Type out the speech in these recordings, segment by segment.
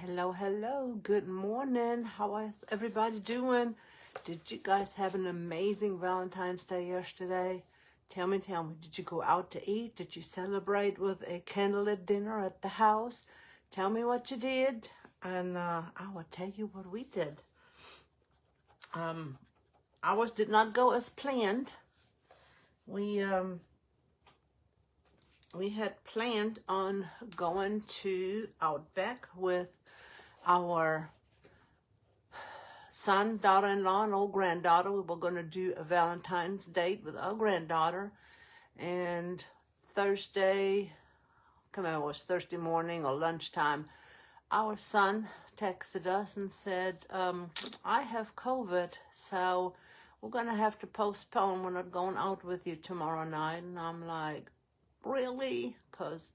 Hello. Good morning. How is everybody doing? Did you guys have an amazing Valentine's Day yesterday? Tell me, did you go out to eat? Did you celebrate with a candlelit dinner at the house? Tell me what you did, and I will tell you what we did. Ours did not go as planned. We had planned on going to Outback with our son, daughter-in-law, and old granddaughter. We were going to do a Valentine's date with our granddaughter. And Thursday morning or lunchtime, our son texted us and said, I have COVID, so we're going to have to postpone. We're not going out with you tomorrow night. And I'm like, really? Because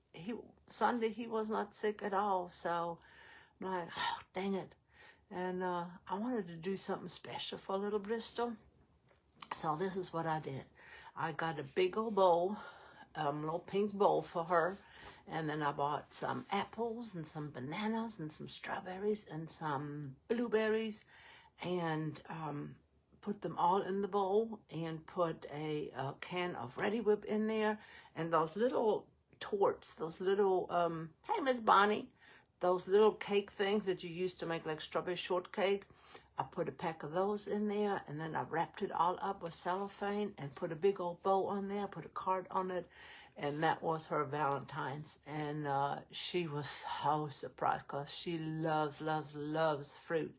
Sunday he was not sick at all. So I'm like, oh, dang it. And I wanted to do something special for little Bristol. So this is what I did. I got a big old bowl, little pink bowl for her. And then I bought some apples and some bananas and some strawberries and some blueberries and put them all in the bowl and put a can of Ready Whip in there. And those little torts, those little, hey, Miss Bonnie, those little cake things that you used to make like strawberry shortcake, I put a pack of those in there, and then I wrapped it all up with cellophane and put a big old bow on there, put a card on it, and that was her Valentine's. And she was so surprised because she loves fruit.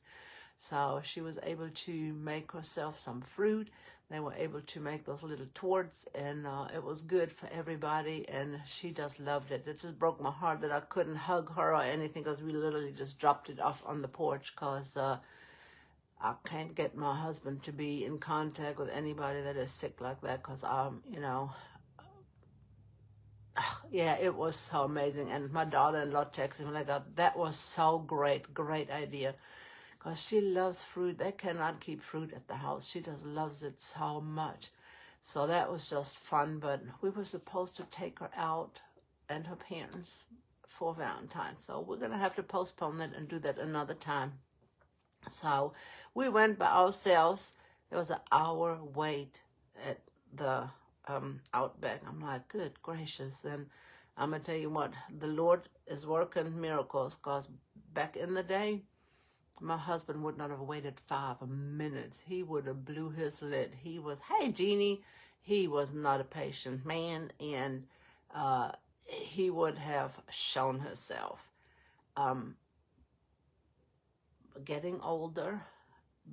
So she was able to make herself some fruit. They were able to make those little torts, and it was good for everybody, and she just loved it. It just broke my heart that I couldn't hug her or anything, because we literally just dropped it off on the porch, because I can't get my husband to be in contact with anybody that is sick like that, because yeah, it was so amazing. And my daughter-in-law texted me like, that was so great idea. Because she loves fruit. They cannot keep fruit at the house. She just loves it so much. So that was just fun. But we were supposed to take her out and her parents for Valentine's. So we're going to have to postpone that and do that another time. So we went by ourselves. It was an hour wait at the Outback. I'm like, good gracious. And I'm going to tell you what, the Lord is working miracles. Because back in the day, my husband would not have waited 5 minutes. He would have blew his lid. He was, hey, Jeannie. He was not a patient man, and he would have shown himself. Getting older,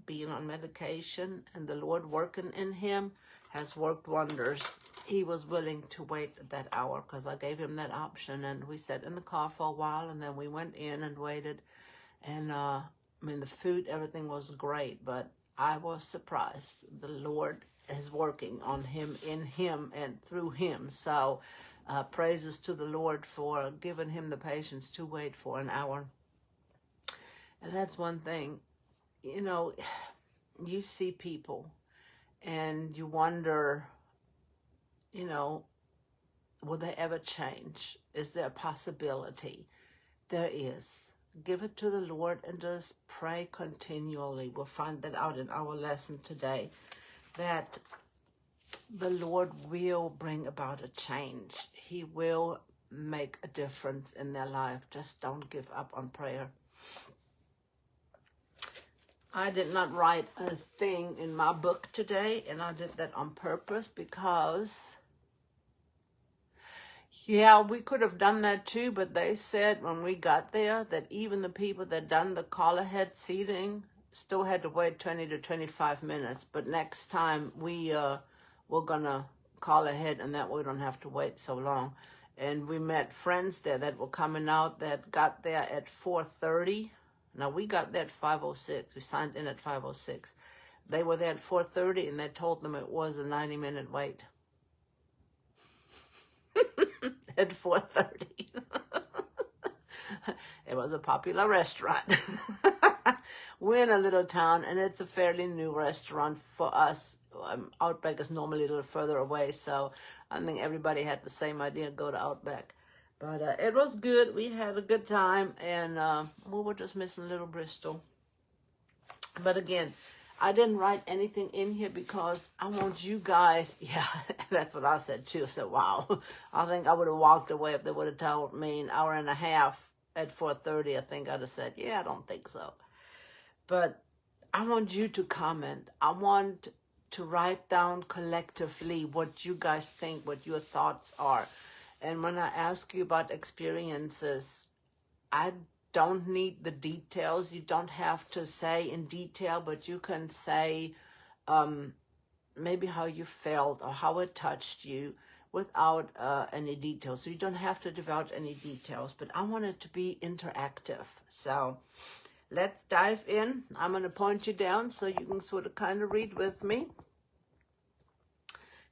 being on medication, and the Lord working in him has worked wonders. He was willing to wait that hour because I gave him that option, and we sat in the car for a while, and then we went in and waited, and the food, everything was great, but I was surprised. The Lord is working on him, in him, and through him. So praises to the Lord for giving him the patience to wait for an hour. And that's one thing. You see people and you wonder, will they ever change? Is there a possibility? There is. Give it to the Lord and just pray continually. We'll find that out in our lesson today, that the Lord will bring about a change. He will make a difference in their life. Just don't give up on prayer. I did not write a thing in my book today, and I did that on purpose because, yeah, we could have done that too, but they said when we got there that even the people that done the call-ahead seating still had to wait 20 to 25 minutes. But next time we're going to call ahead, and that way we don't have to wait so long. And we met friends there that were coming out that got there at 4:30. Now, we got there at 5:06. We signed in at 5:06. They were there at 4:30, and they told them it was a 90-minute wait. At 4:30. It was a popular restaurant. We're in a little town, and it's a fairly new restaurant for us. Outback is normally a little further away, so I think everybody had the same idea, go to Outback. But it was good. We had a good time, and we were just missing little Bristol. But again, I didn't write anything in here because I want you guys, yeah, that's what I said too. I said, wow, I think I would have walked away if they would have told me an hour and a half at 4:30. I think I'd have said, yeah, I don't think so. But I want you to comment. I want to write down collectively what you guys think, what your thoughts are. And when I ask you about experiences, I don't need the details. You don't have to say in detail, but you can say maybe how you felt or how it touched you without any details. So you don't have to divulge any details, but I want it to be interactive. So let's dive in. I'm going to point you down so you can sort of kind of read with me.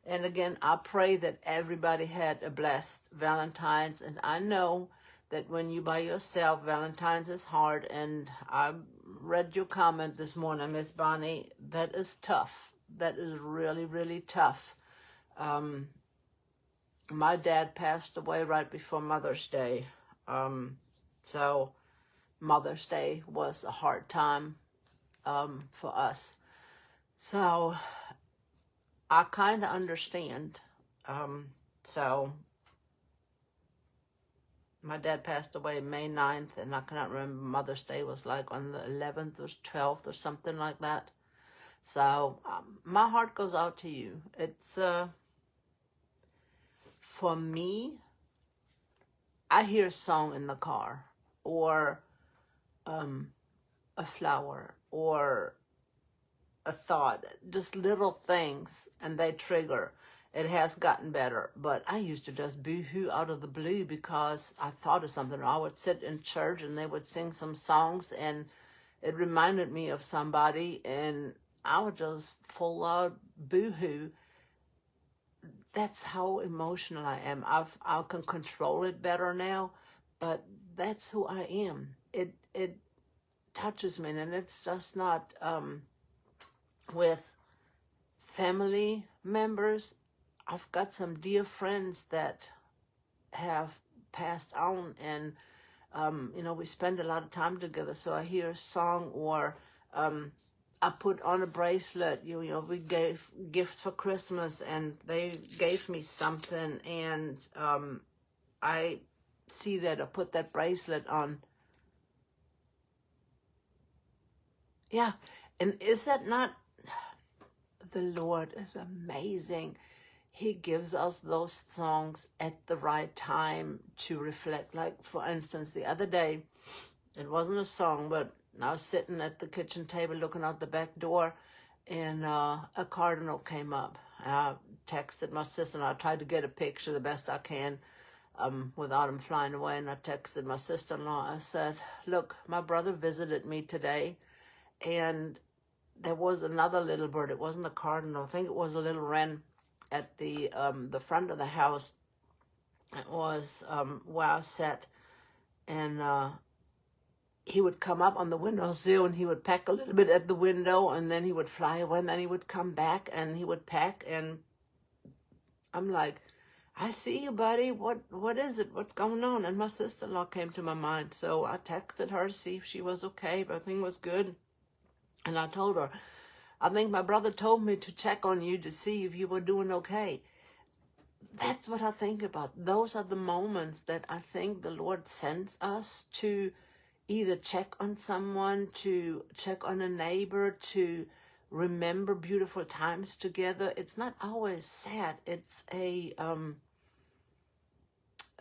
And again, I pray that everybody had a blessed Valentine's. And I know that when you're by yourself, Valentine's is hard. And I read your comment this morning, Miss Bonnie. That is tough. That is really, really tough. My dad passed away right before Mother's Day. So Mother's Day was a hard time for us. So I kind of understand. So my dad passed away May 9th, and I cannot remember. Mother's Day was like on the 11th or 12th or something like that. So my heart goes out to you. It's, for me, I hear a song in the car, or a flower, or a thought, just little things, and they trigger. It has gotten better, but I used to just boo-hoo out of the blue because I thought of something. I would sit in church and they would sing some songs and it reminded me of somebody, and I would just full out boo-hoo. That's how emotional I am. I can control it better now, but that's who I am. It touches me, and it's just not with family members. I've got some dear friends that have passed on, and we spend a lot of time together. So I hear a song, or I put on a bracelet. We gave gift for Christmas, and they gave me something, and I see that I put that bracelet on. Yeah, and is that not? The Lord is amazing. He gives us those songs at the right time to reflect. Like, for instance, the other day, it wasn't a song, but I was sitting at the kitchen table looking out the back door, and a cardinal came up. I texted my sister, and I tried to get a picture the best I can without him flying away, and I texted my sister-in-law. I said, look, my brother visited me today, and there was another little bird. It wasn't a cardinal. I think it was a little wren at the front of the house. It was where I sat, and he would come up on the windowsill, and he would peck a little bit at the window, and then he would fly away, and then he would come back, and he would peck, and I'm like, I see you, buddy. What is it? What's going on? And my sister-in-law came to my mind, so I texted her to see if she was okay, if everything was good. And I told her, I think my brother told me to check on you to see if you were doing okay. That's what I think about. Those are the moments that I think the Lord sends us to either check on someone, to check on a neighbor, to remember beautiful times together. It's not always sad. It's a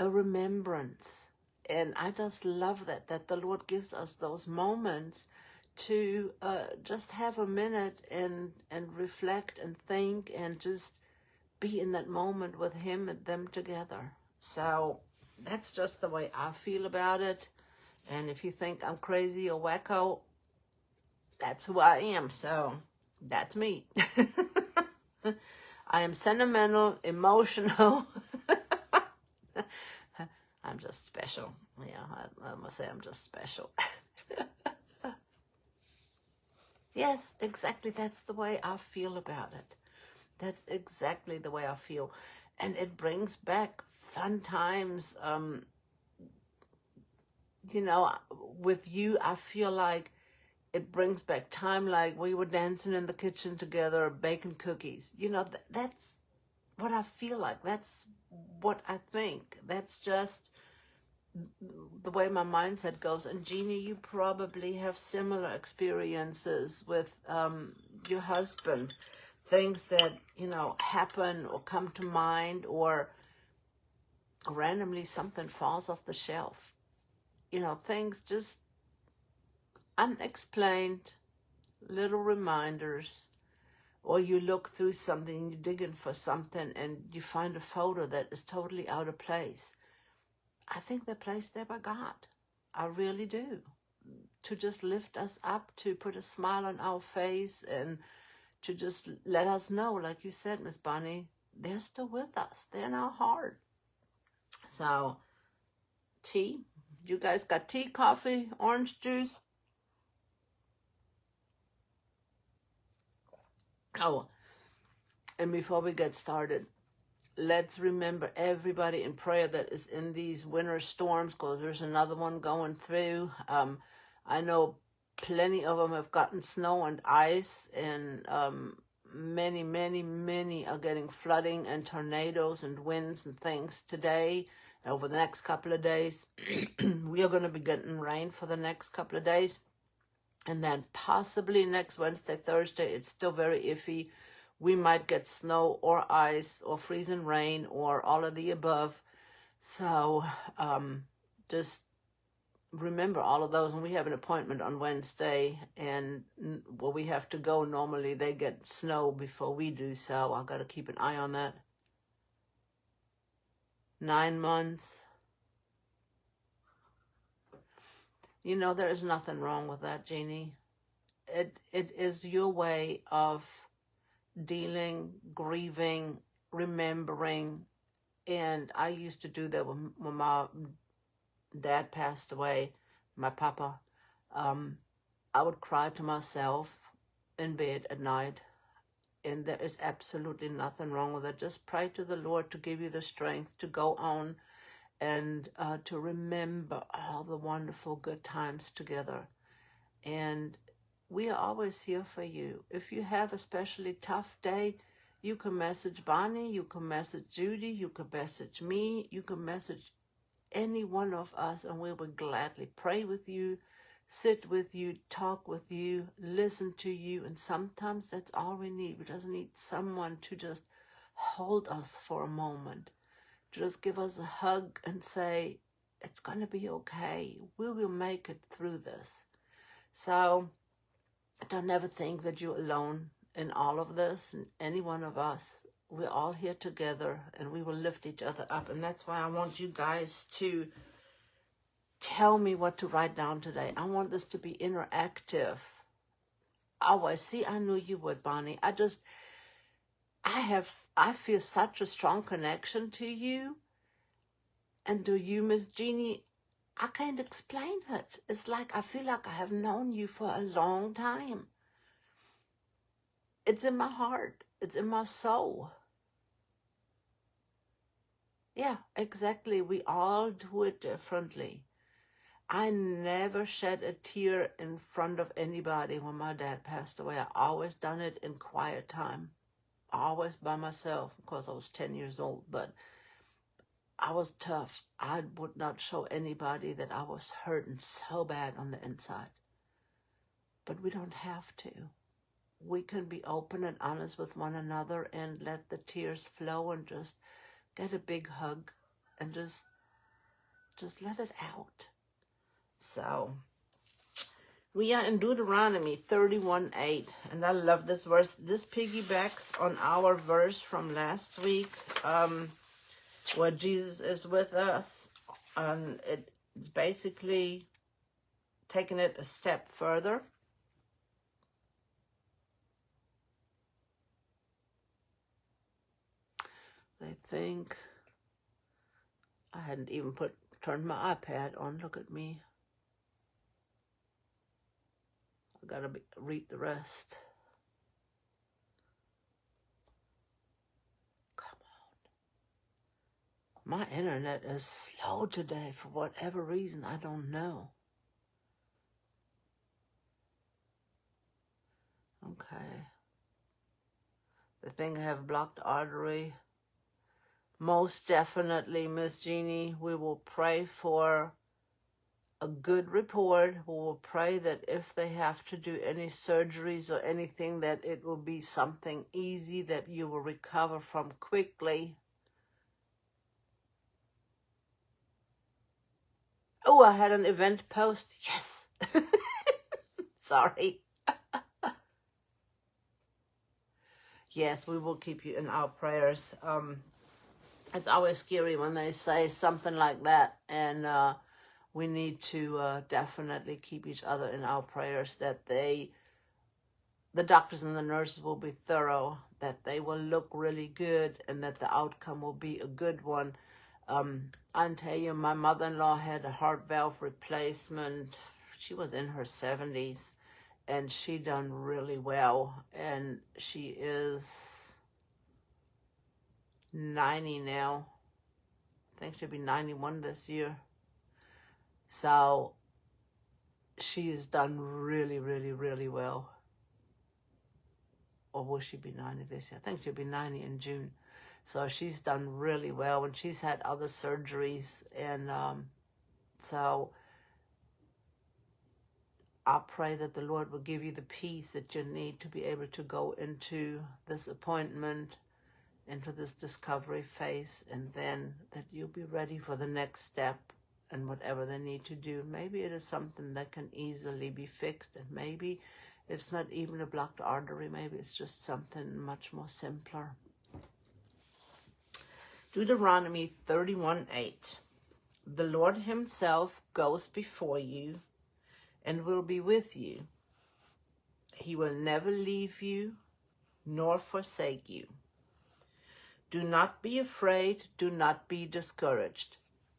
remembrance. And I just love that the Lord gives us those moments to just have a minute and reflect and think and just be in that moment with him and them together. So that's just the way I feel about it. And if you think I'm crazy or wacko, that's who I am. So that's me. I am sentimental, emotional. I'm just special. Yeah, I must say I'm just special. Yes, exactly. That's the way I feel about it. That's exactly the way I feel. And it brings back fun times. you know, with you, I feel like it brings back time like we were dancing in the kitchen together, baking cookies. You know, that's what I feel like. That's what I think. That's just the way my mindset goes. And Jeannie, you probably have similar experiences with your husband. Things that, you know, happen or come to mind, or randomly something falls off the shelf. You know, things just unexplained, little reminders. Or you look through something, you're digging for something, and you find a photo that is totally out of place. I think they're placed there by God. I really do. To just lift us up, to put a smile on our face, and to just let us know, like you said, Miss Bonnie, they're still with us. They're in our heart. So, tea. You guys got tea, coffee, orange juice? Oh, and before we get started, let's remember everybody in prayer that is in these winter storms, because there's another one going through. I know plenty of them have gotten snow and ice, and many, many, many are getting flooding and tornadoes and winds and things today. Over the next couple of days, we are going to be getting rain for the next couple of days. And then possibly next Wednesday, Thursday, it's still very iffy. We might get snow or ice or freezing rain or all of the above. So just remember all of those. And we have an appointment on Wednesday, and well, we have to go. Normally they get snow before we do, so I've got to keep an eye on that. 9 months. You know, there is nothing wrong with that, Jeannie. It is your way of dealing, grieving, remembering. And I used to do that when my dad passed away, my papa. I would cry to myself in bed at night, and there is absolutely nothing wrong with it. Just pray to the Lord to give you the strength to go on and to remember all the wonderful good times together. And we are always here for you. If you have a especially tough day, you can message Bonnie, you can message Judy, you can message me, you can message any one of us, and we will gladly pray with you, sit with you, talk with you, listen to you. And sometimes that's all we need. We just need someone to just hold us for a moment, to just give us a hug and say, it's going to be okay. We will make it through this. So don't ever think that you're alone in all of this. And any one of us, we're all here together, and we will lift each other up. And that's why I want you guys to tell me what to write down today. I want this to be interactive. Oh, I see. I knew you would, Bonnie. I feel such a strong connection to you. And to you, Miss Jeannie, I can't explain it. It's like I feel like I have known you for a long time. It's in my heart. It's in my soul. Yeah, exactly. We all do it differently. I never shed a tear in front of anybody when my dad passed away. I always done it in quiet time. Always by myself, because I was 10 years old. But I was tough. I would not show anybody that I was hurting so bad on the inside. But we don't have to. We can be open and honest with one another and let the tears flow, and just get a big hug and just let it out. So we are in Deuteronomy 31:8, and I love this verse. This piggybacks on our verse from last week, where Jesus is with us, and it's basically taking it a step further. I think I hadn't even turned my iPad on. Look at me. I gotta read the rest. Come My internet is slow today for whatever reason. I don't know. Okay. The thing I have blocked artery. Most definitely, Miss Jeannie, we will pray for a good report. We will pray that if they have to do any surgeries or anything, that it will be something easy that you will recover from quickly. Oh, I had an event post. Yes. Sorry. Yes, we will keep you in our prayers. It's always scary when they say something like that, and we need to definitely keep each other in our prayers, that the doctors and the nurses will be thorough, that they will look really good, and that the outcome will be a good one. I'll tell you, my mother-in-law had a heart valve replacement. She was in her 70s, and she done really well, and she is 90 now. I think she'll be 91 this year. So she has done really, really, really well. Or will she be 90 this year? I think she'll be 90 in June. So she's done really well, and she's had other surgeries. And so I pray that the Lord will give you the peace that you need to be able to go into this appointment, into this discovery phase, and then that you'll be ready for the next step and whatever they need to do. Maybe it is something that can easily be fixed, and maybe it's not even a blocked artery. Maybe it's just something much more simpler. Deuteronomy 31:8. The Lord himself goes before you and will be with you. He will never leave you nor forsake you. Do not be afraid. Do not be discouraged.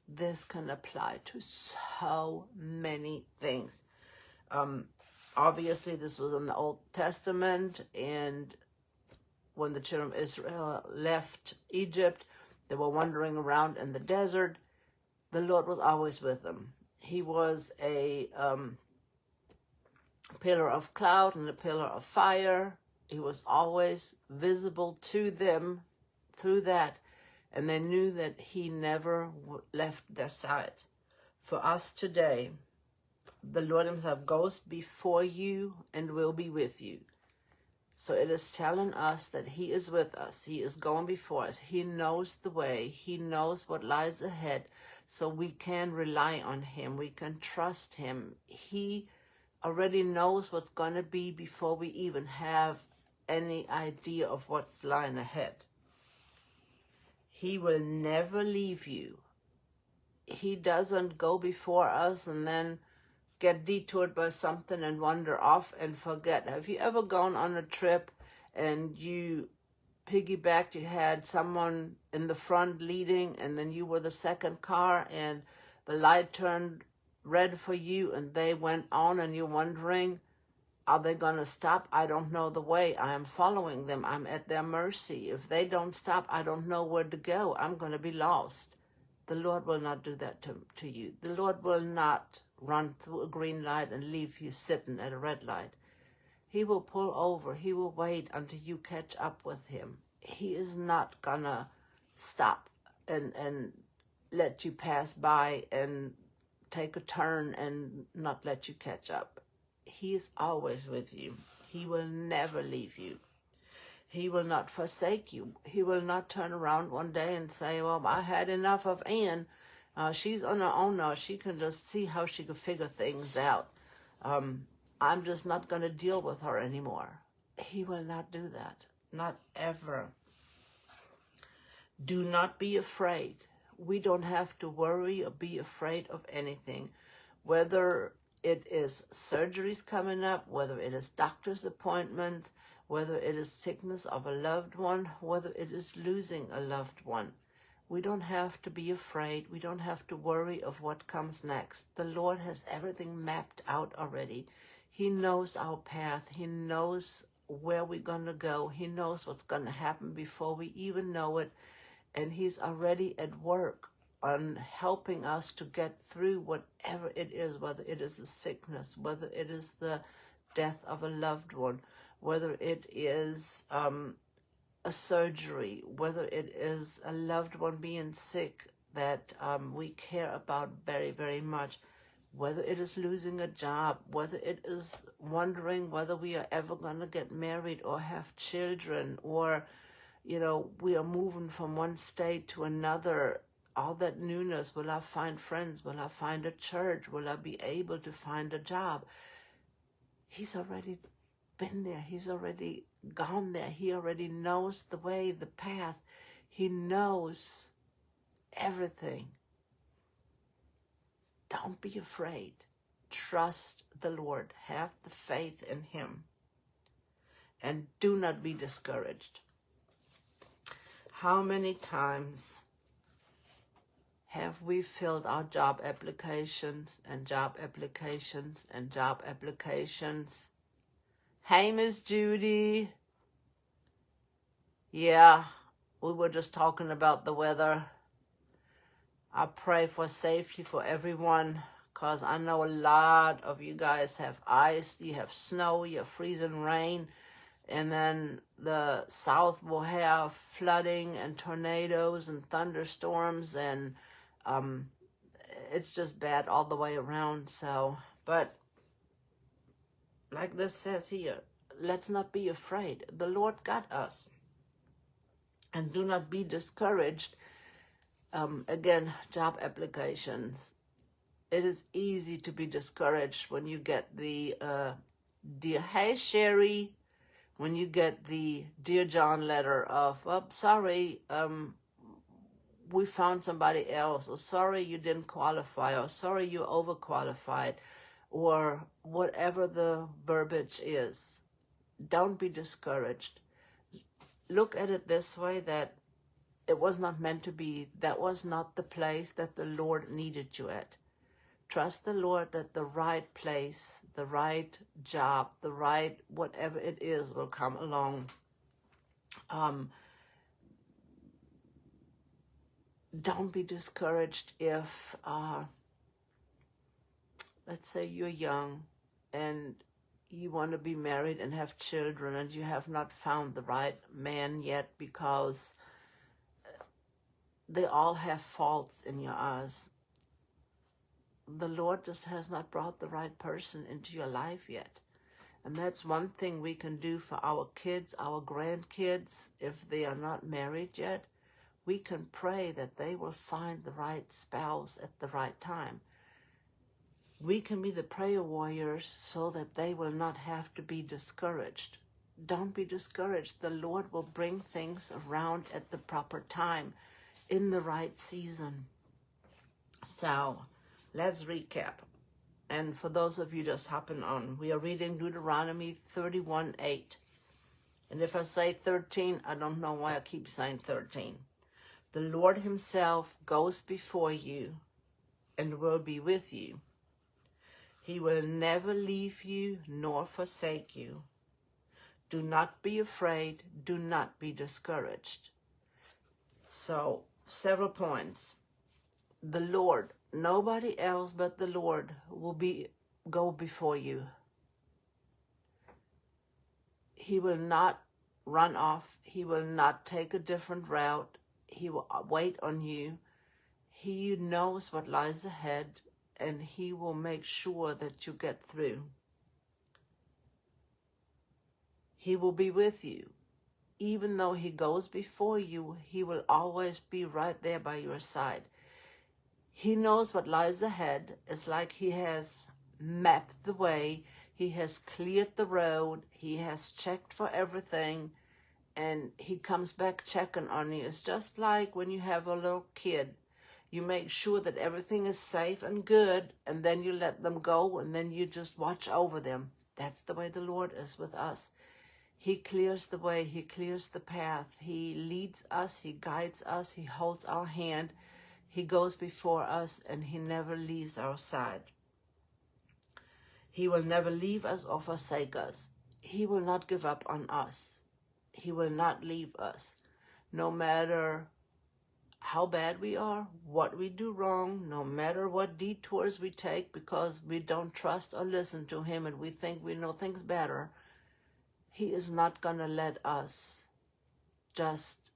This can apply to so many things. Obviously, this was in the Old Testament, and when the children of Israel left Egypt, they were wandering around in the desert. The Lord was always with them. He was a pillar of cloud and a pillar of fire. He was always visible to them through that, and they knew that he never left their side. For us today, the Lord himself goes before you and will be with you. So it is telling us that he is with us. He is going before us. He knows the way. He knows what lies ahead. So we can rely on him. We can trust him. He already knows what's going to be before we even have any idea of what's lying ahead. He will never leave you. He doesn't go before us and then get detoured by something and wander off and forget. Have you ever gone on a trip and you piggybacked, you had someone in the front leading, and then you were the second car, and the light turned red for you and they went on, and you're wondering, are they going to stop? I don't know the way. I am following them. I'm at their mercy. If they don't stop, I don't know where to go. I'm going to be lost. The Lord will not do that to you. The Lord will not run through a green light and leave you sitting at a red light. He will pull over. He will wait until you catch up with him. He is not going to stop and let you pass by and take a turn and not let you catch up. He is always with you. He will never leave you. He will not forsake you. He will not turn around one day and say, well, I had enough of Ann. She's on her own now. She can just see how she can figure things out. I'm just not going to deal with her anymore. He will not do that. Not ever. Do not be afraid. We don't have to worry or be afraid of anything. Whether it is surgeries coming up, whether it is doctor's appointments, whether it is sickness of a loved one, whether it is losing a loved one. We don't have to be afraid. We don't have to worry of what comes next. The Lord has everything mapped out already. He knows our path. He knows where we're going to go. He knows what's going to happen before we even know it. and he's already at work on helping us to get through whatever it is, whether it is a sickness, whether it is the death of a loved one, whether it is a surgery, whether it is a loved one being sick that we care about very, very much, whether it is losing a job, whether it is wondering whether we are ever going to get married or have children, or, you know, we are moving from one state to another, all that newness. Will I find friends? Will I find a church? Will I be able to find a job? He's already been there. He's already gone there. He already knows the way, the path. He knows everything. Don't be afraid. Trust the Lord. Have the faith in him. And do not be discouraged. How many times have we filled our job applications and job applications and job applications? Hey, Miss Judy. Yeah, we were just talking about the weather. I pray for safety for everyone, because I know a lot of you guys have ice, you have snow, you have freezing rain, and then the south will have flooding and tornadoes and thunderstorms, and it's just bad all the way around. So, but like this says here, let's not be afraid. The Lord got us. And do not be discouraged. Again, job applications. It is easy to be discouraged when you get the dear, hey Sherry, when you get the Dear John letter of, oh, sorry, we found somebody else, or sorry you didn't qualify, or sorry you're overqualified, or whatever the verbiage is. Don't be discouraged. Look at it this way, that it was not meant to be. That was not the place that the Lord needed you at. Trust the Lord that the right place, the right job, the right whatever it is will come along. Don't be discouraged if, let's say you're young and you want to be married and have children, and you have not found the right man yet, because they all have faults in your eyes. The Lord just has not brought the right person into your life yet. And that's one thing we can do for our kids, our grandkids, if they are not married yet. We can pray that they will find the right spouse at the right time. We can be the prayer warriors so that they will not have to be discouraged. Don't be discouraged. The Lord will bring things around at the proper time, in the right season. So, let's recap. And for those of you just hopping on, we are reading Deuteronomy 31:8. And if I say 13, I don't know why I keep saying 13. The Lord himself goes before you and will be with you. He will never leave you nor forsake you. Do not be afraid. Do not be discouraged. So, several points. The Lord, nobody else but the Lord will go before you. He will not run off. He will not take a different route. He will wait on you. He knows what lies ahead, and he will make sure that you get through. He will be with you. Even though he goes before you, he will always be right there by your side. He knows what lies ahead. It's like he has mapped the way. He has cleared the road. He has checked for everything. And he comes back checking on you. It's just like when you have a little kid. You make sure that everything is safe and good, and then you let them go, and then you just watch over them. That's the way the Lord is with us. He clears the way. He clears the path. He leads us. He guides us. He holds our hand. He goes before us, and he never leaves our side. He will never leave us or forsake us. He will not give up on us. He will not leave us. No matter how bad we are, what we do wrong, no matter what detours we take because we don't trust or listen to him and we think we know things better, he is not going to let us just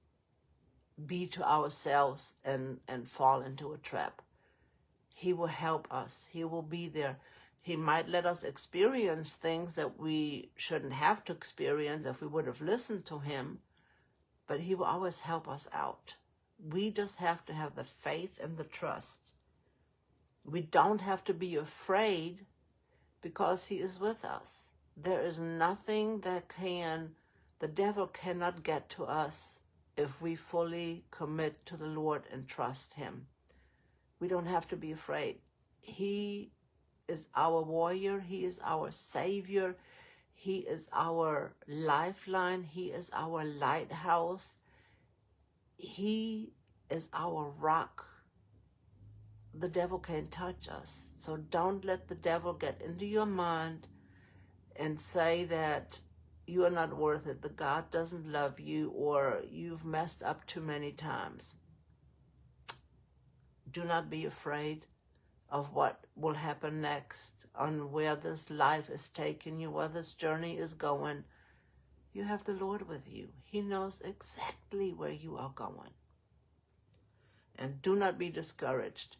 be to ourselves and fall into a trap. He will help us. He will be there. He might let us experience things that we shouldn't have to experience if we would have listened to him, but he will always help us out. We just have to have the faith and the trust. We don't have to be afraid because he is with us. There is nothing that the devil cannot get to us if we fully commit to the Lord and trust him. We don't have to be afraid. He is our warrior. He is our savior. He is our lifeline. He is our lighthouse. He is our rock. The devil can't touch us. So don't let the devil get into your mind and say that you are not worth it, that God doesn't love you, or you've messed up too many times. Do not be afraid of what will happen next, on where this life is taking you, where this journey is going. You have the Lord with you. He knows exactly where you are going. And do not be discouraged.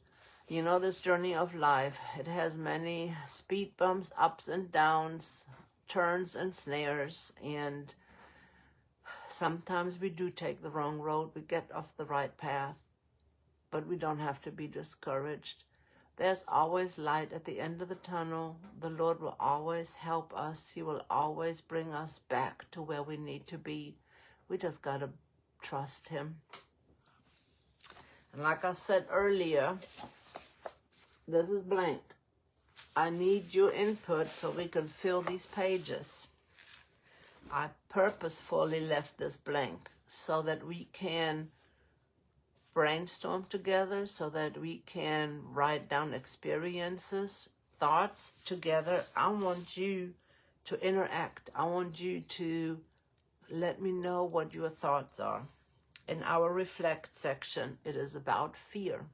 You know, this journey of life, it has many speed bumps, ups and downs, turns and snares, and sometimes we do take the wrong road. We get off the right path, but we don't have to be discouraged. There's always light at the end of the tunnel. The Lord will always help us. He will always bring us back to where we need to be. We just got to trust him. And like I said earlier, this is blank. I need your input so we can fill these pages. I purposefully left this blank so that we can brainstorm together, so that we can write down experiences, thoughts together. I want you to interact. I want you to let me know what your thoughts are. In our reflect section, it is about fear.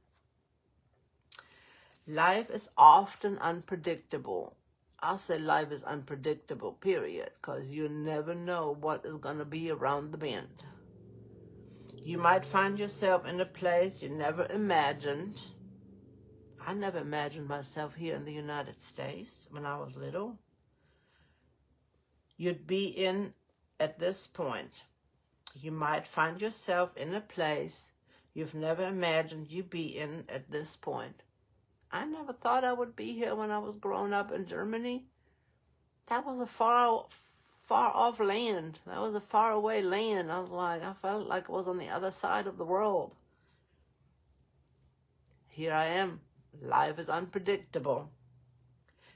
Life is often unpredictable. I'll say life is unpredictable, period, because you never know what is going to be around the bend. You might find yourself in a place you never imagined. I never imagined myself here in the United States when I was little. You'd be in at this point. You might find yourself in a place you've never imagined you'd be in at this point. I never thought I would be here when I was growing up in Germany. That was a far off land. That was a far away land. I felt like I was on the other side of the world. Here I am. Life is unpredictable.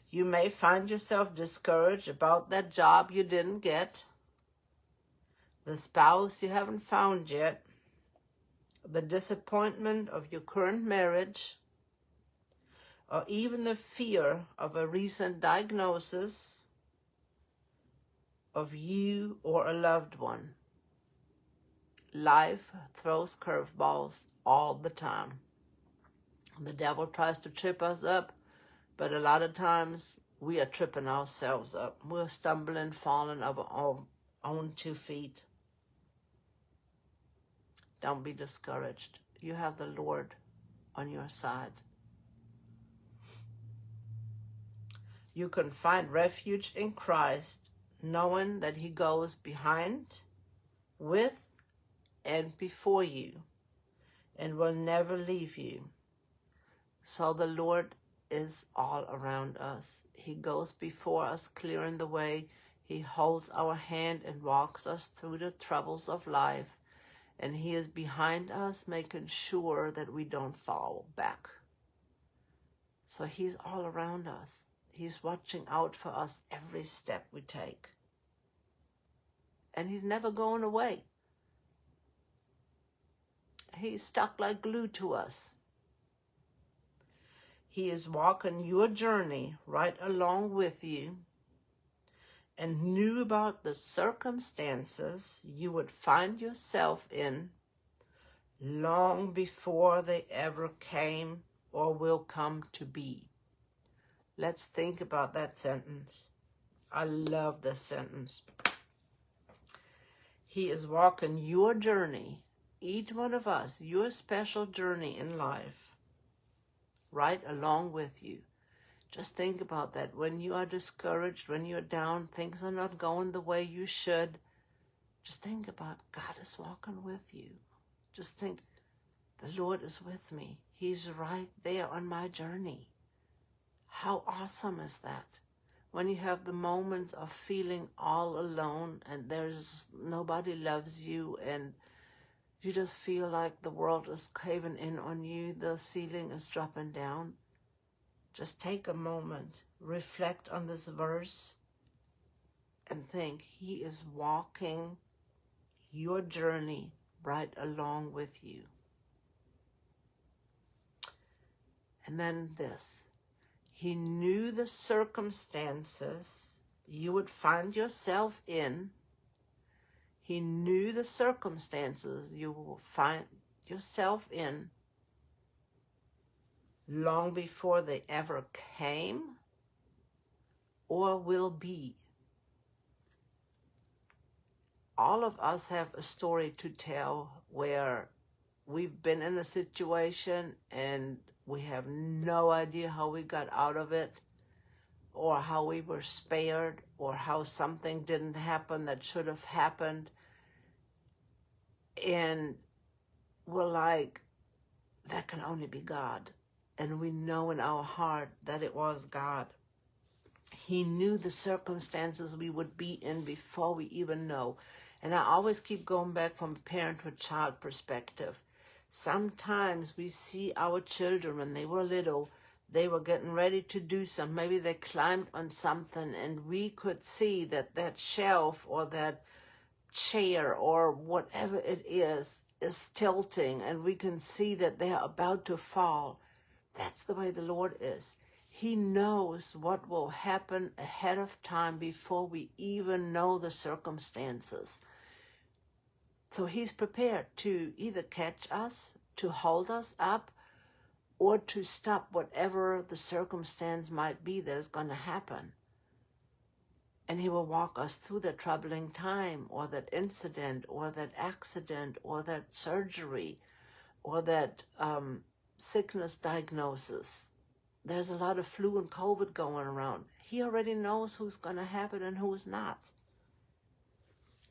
You may find yourself discouraged about that job you didn't get, the spouse you haven't found yet, the disappointment of your current marriage, or even the fear of a recent diagnosis of you or a loved one. Life throws curveballs all the time. The devil tries to trip us up, but a lot of times we are tripping ourselves up. We're stumbling, falling over our own 2 feet. Don't be discouraged. You have the Lord on your side. You can find refuge in Christ, knowing that he goes behind, with, and before you, and will never leave you. So the Lord is all around us. He goes before us, clearing the way. He holds our hand and walks us through the troubles of life. And he is behind us, making sure that we don't fall back. So he's all around us. He's watching out for us every step we take. And he's never going away. He's stuck like glue to us. He is walking your journey right along with you, and knew about the circumstances you would find yourself in long before they ever came or will come to be. Let's think about that sentence. I love this sentence. He is walking your journey, each one of us, your special journey in life, right along with you. Just think about that. When you are discouraged, when you're down, things are not going the way you should, just think about God is walking with you. Just think, the Lord is with me. He's right there on my journey. How awesome is that? When you have the moments of feeling all alone and there's nobody loves you and you just feel like the world is caving in on you, the ceiling is dropping down. Just take a moment, reflect on this verse and think, He is walking your journey right along with you. And then this, He knew the circumstances you would find yourself in. He knew the circumstances you will find yourself in long before they ever came or will be. All of us have a story to tell where we've been in a situation and we have no idea how we got out of it, or how we were spared, or how something didn't happen that should have happened. And we're like, that can only be God. And we know in our heart that it was God. He knew the circumstances we would be in before we even know. And I always keep going back from a parent to a child perspective. Sometimes we see our children when they were little, they were getting ready to do something. Maybe they climbed on something and we could see that that shelf or that chair or whatever it is tilting, and we can see that they're about to fall. That's the way the Lord is. He knows what will happen ahead of time before we even know the circumstances. So He's prepared to either catch us, to hold us up, or to stop whatever the circumstance might be that is going to happen. And He will walk us through that troubling time, or that incident, or that accident, or that surgery, or that sickness diagnosis. There's a lot of flu and COVID going around. He already knows who's going to have it and who's not.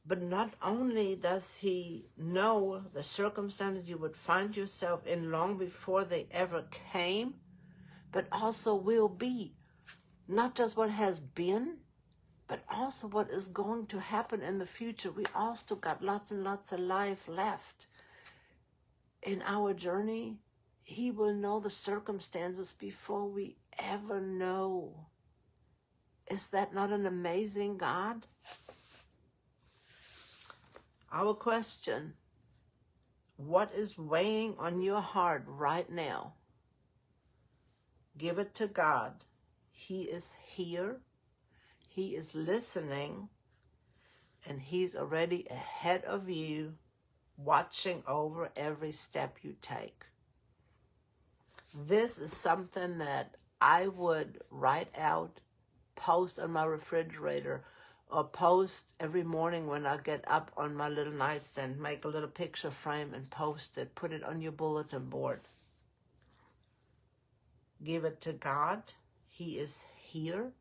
But not only does He know the circumstances you would find yourself in long before they ever came, but also will be. Not just what has been, but also what is going to happen in the future. We also got lots and lots of life left. In our journey, He will know the circumstances before we ever know. Is that not an amazing God? Our question, what is weighing on your heart right now? Give it to God. He is here. He is listening. And He's already ahead of you, watching over every step you take. This is something that I would write out, post on my refrigerator, or post every morning when I get up on my little nightstand, make a little picture frame and post it, put it on your bulletin board. Give it to God. He is here.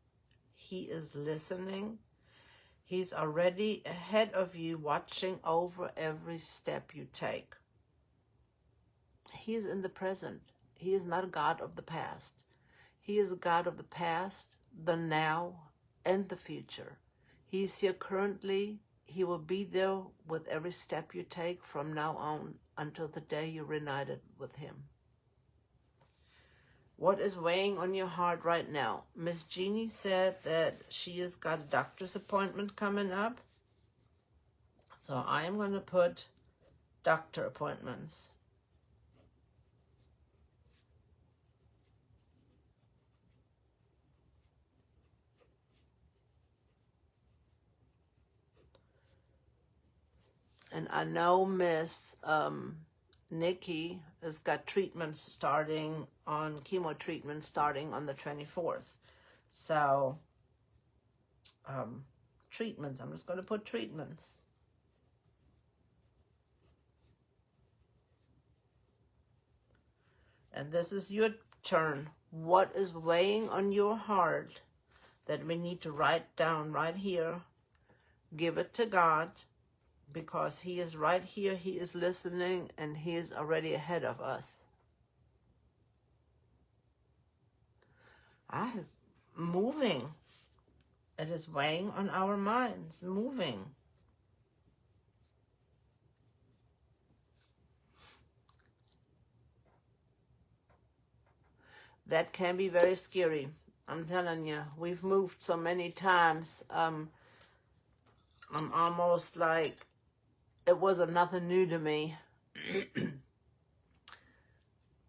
He is listening. He's already ahead of you, watching over every step you take. He is in the present. He is not a God of the past. He is a God of the past, the now, and the future. He is here currently. He will be there with every step you take from now on until the day you're reunited with Him. What is weighing on your heart right now? Miss Jeannie said that she has got a doctor's appointment coming up. So I am going to put doctor appointments. And I know Miss Nikki has got treatments starting on, chemo treatment starting on the 24th. So, treatments, I'm just going to put treatments. And this is your turn. What is weighing on your heart that we need to write down right here? Give it to God, because He is right here. He is listening, and He is already ahead of us. Moving. It is weighing on our minds. Moving. That can be very scary. I'm telling you, we've moved so many times. I'm almost like it wasn't nothing new to me.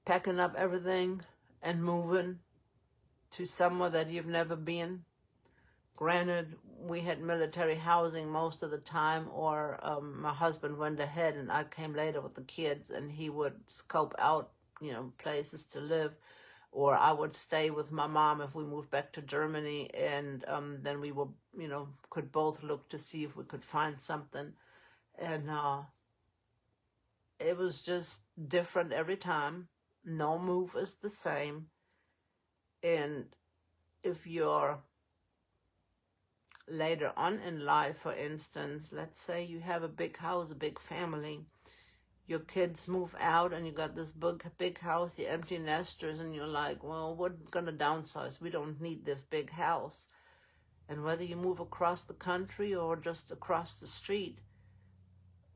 Packing up everything and moving to somewhere that you've never been. Granted, we had military housing most of the time, or my husband went ahead and I came later with the kids, and he would scope out, places to live. Or I would stay with my mom if we moved back to Germany, and then we will, could both look to see if we could find something. And it was just different every time. No move is the same. And if you're later on in life, for instance, let's say you have a big house, a big family, your kids move out and you got this big house, you're empty nesters, and you're like, well, we're going to downsize. We don't need this big house. And whether you move across the country or just across the street,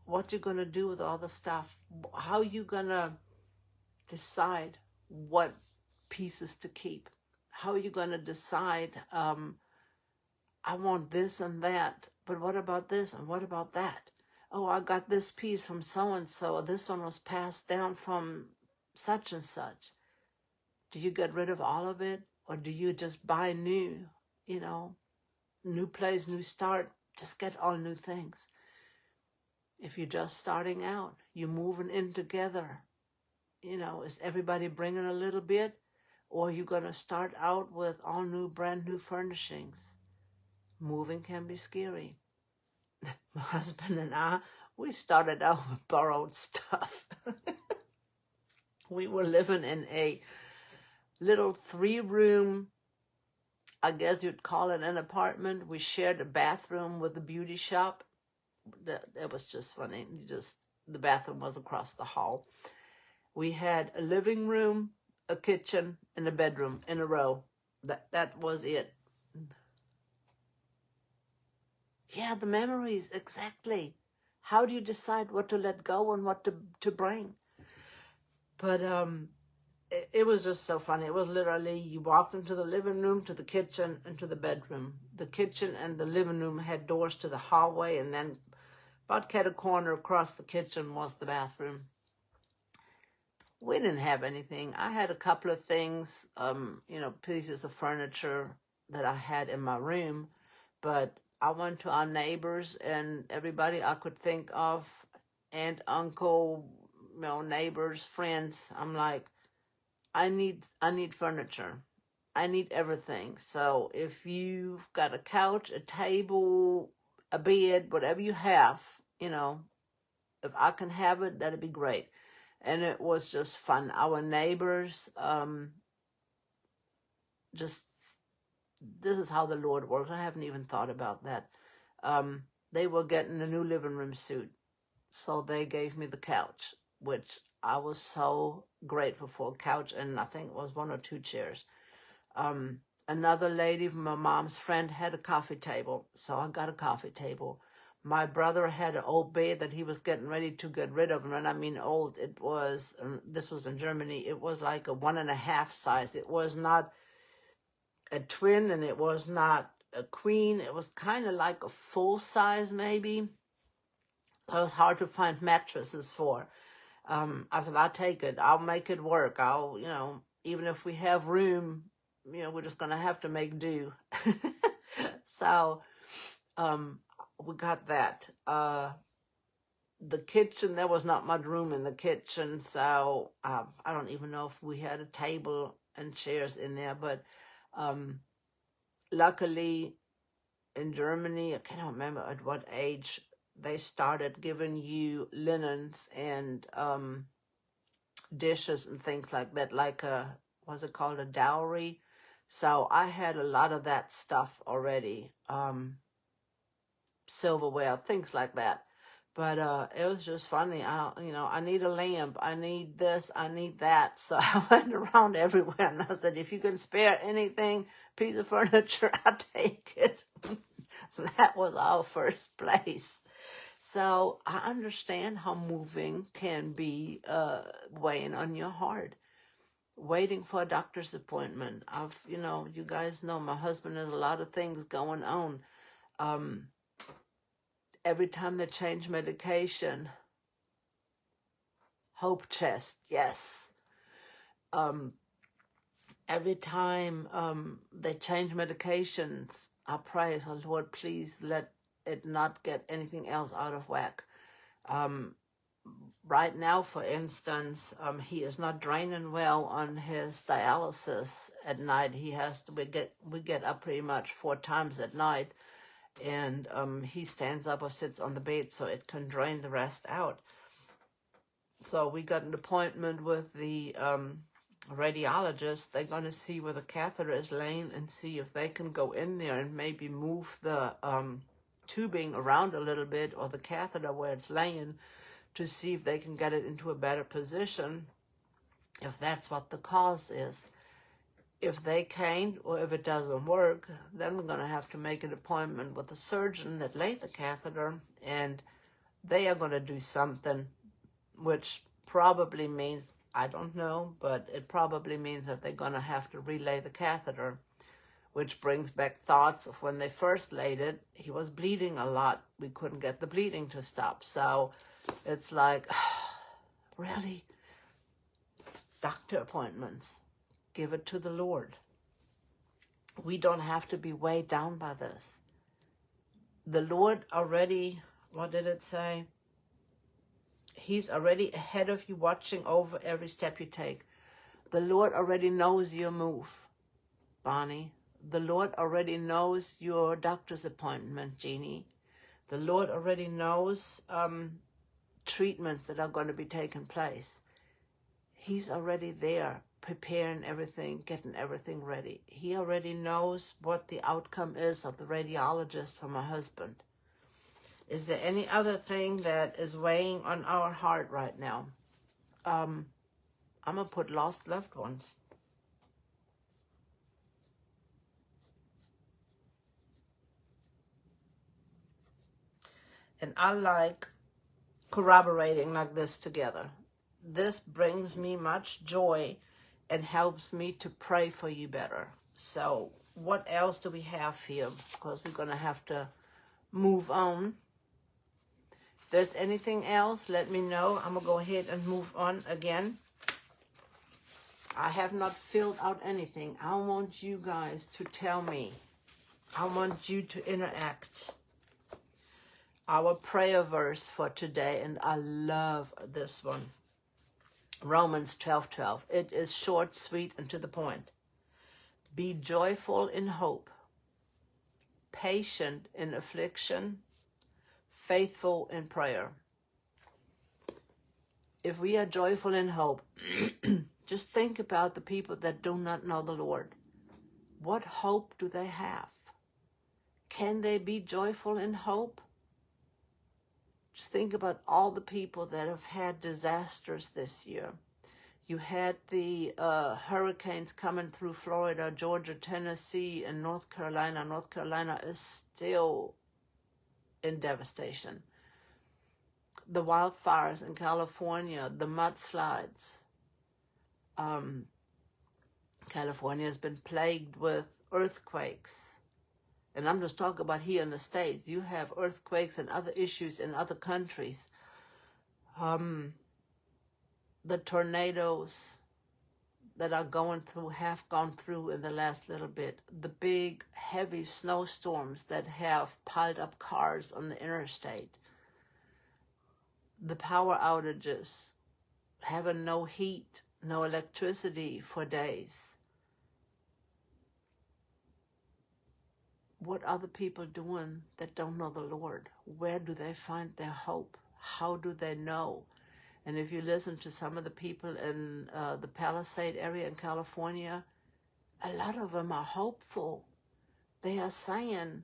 what you're going to do with all the stuff, how you going to decide what pieces to keep, how are you going to decide, I want this and that, but what about this and what about that? Oh, I got this piece from so-and-so, or this one was passed down from such and such. Do you get rid of all of it? Or do you just buy new, new place, new start, just get all new things? If you're just starting out, you're moving in together, is everybody bringing a little bit? Or you're going to start out with all new, brand new furnishings? Moving can be scary. My husband and I, we started out with borrowed stuff. We were living in a little 3-room, I guess you'd call it an apartment. We shared a bathroom with a beauty shop. That was just funny. The bathroom was across the hall. We had a living room, a kitchen, and a bedroom in a row. That was it. Yeah, the memories, exactly. How do you decide what to let go and what to bring? But it was just so funny. It was literally, you walked into the living room, to the kitchen, and to the bedroom. The kitchen and the living room had doors to the hallway, and then about cat a corner across the kitchen was the bathroom. We didn't have anything. I had a couple of things, pieces of furniture that I had in my room, but I went to our neighbors and everybody I could think of, aunt, uncle, neighbors, friends. I'm like, I need furniture. I need everything. So if you've got a couch, a table, a bed, whatever you have, if I can have it, that'd be great. And it was just fun. Our neighbors, this is how the Lord works. I haven't even thought about that. They were getting a new living room suite. So they gave me the couch, which I was so grateful for. A couch, and I think it was 1 or 2 chairs. Another lady from my mom's friend had a coffee table. So I got a coffee table. My brother had an old bed that he was getting ready to get rid of. And when I mean old, it was, this was in Germany, it was like a 1.5 size. It was not a twin and it was not a queen. It was kind of like a full size maybe. It was hard to find mattresses for. I said, I'll take it. I'll make it work. Even if we have room, we're just going to have to make do. So, we got that. the kitchen, there was not much room in the kitchen, so I don't even know if we had a table and chairs in there, but luckily in Germany, I cannot remember at what age, they started giving you linens and dishes and things like that, like what's it called, a dowry. So I had a lot of that stuff already, silverware, things like that. But it was just funny. I need a lamp. I need this. I need that. So I went around everywhere and I said, if you can spare anything, piece of furniture, I'll take it. That was our first place. So I understand how moving can be weighing on your heart. Waiting for a doctor's appointment. You guys know my husband has a lot of things going on. Every time they change medication, hope chest, yes. Every time they change medications, I pray, oh Lord, please let it not get anything else out of whack. Right now, for instance, he is not draining well on his dialysis at night. We get up pretty much 4 times at night, and he stands up or sits on the bed so it can drain the rest out. So we got an appointment with the radiologist. They're going to see where the catheter is laying and see if they can go in there and maybe move the tubing around a little bit, or the catheter where it's laying, to see if they can get it into a better position, if that's what the cause is. If they can't, or if it doesn't work, then we're going to have to make an appointment with the surgeon that laid the catheter, and they are going to do something, which probably means, I don't know, but it probably means that they're going to have to relay the catheter, which brings back thoughts of when they first laid it. He was bleeding a lot. We couldn't get the bleeding to stop. So it's like, really? Doctor appointments. Give it to the Lord. We don't have to be weighed down by this. The Lord already, what did it say? He's already ahead of you, watching over every step you take. The Lord already knows your move, Bonnie. The Lord already knows your doctor's appointment, Jeannie. The Lord already knows treatments that are going to be taking place. He's already there, preparing everything, getting everything ready. He already knows what the outcome is of the radiologist for my husband. Is there any other thing that is weighing on our heart right now? I'm going to put lost loved ones. And I like corroborating like this together. This brings me much joy and helps me to pray for you better. So what else do we have here? Because we're going to have to move on. If there's anything else, let me know. I'm going to go ahead and move on again. I have not filled out anything. I want you guys to tell me. I want you to interact. Our prayer verse for today, and I love this one. Romans 12:12. It is short, sweet, and to the point. Be joyful in hope, patient in affliction, faithful in prayer. If we are joyful in hope, just think about the people that do not know the Lord. What hope do they have? Can they be joyful in hope? Just think about all the people that have had disasters this year. You had the hurricanes coming through Florida, Georgia, Tennessee, and North Carolina. North Carolina is still in devastation. The wildfires in California, the mudslides. California has been plagued with earthquakes. And I'm just talking about here in the States. You have earthquakes and other issues in other countries. The tornadoes that are have gone through in the last little bit. The big, heavy snowstorms that have piled up cars on the interstate. the power outages, having no heat, no electricity for days. What are the people doing that don't know the Lord? Where do they find their hope? How do they know? And if you listen to some of the people in the Palisade area in California, a lot of them are hopeful. They are saying,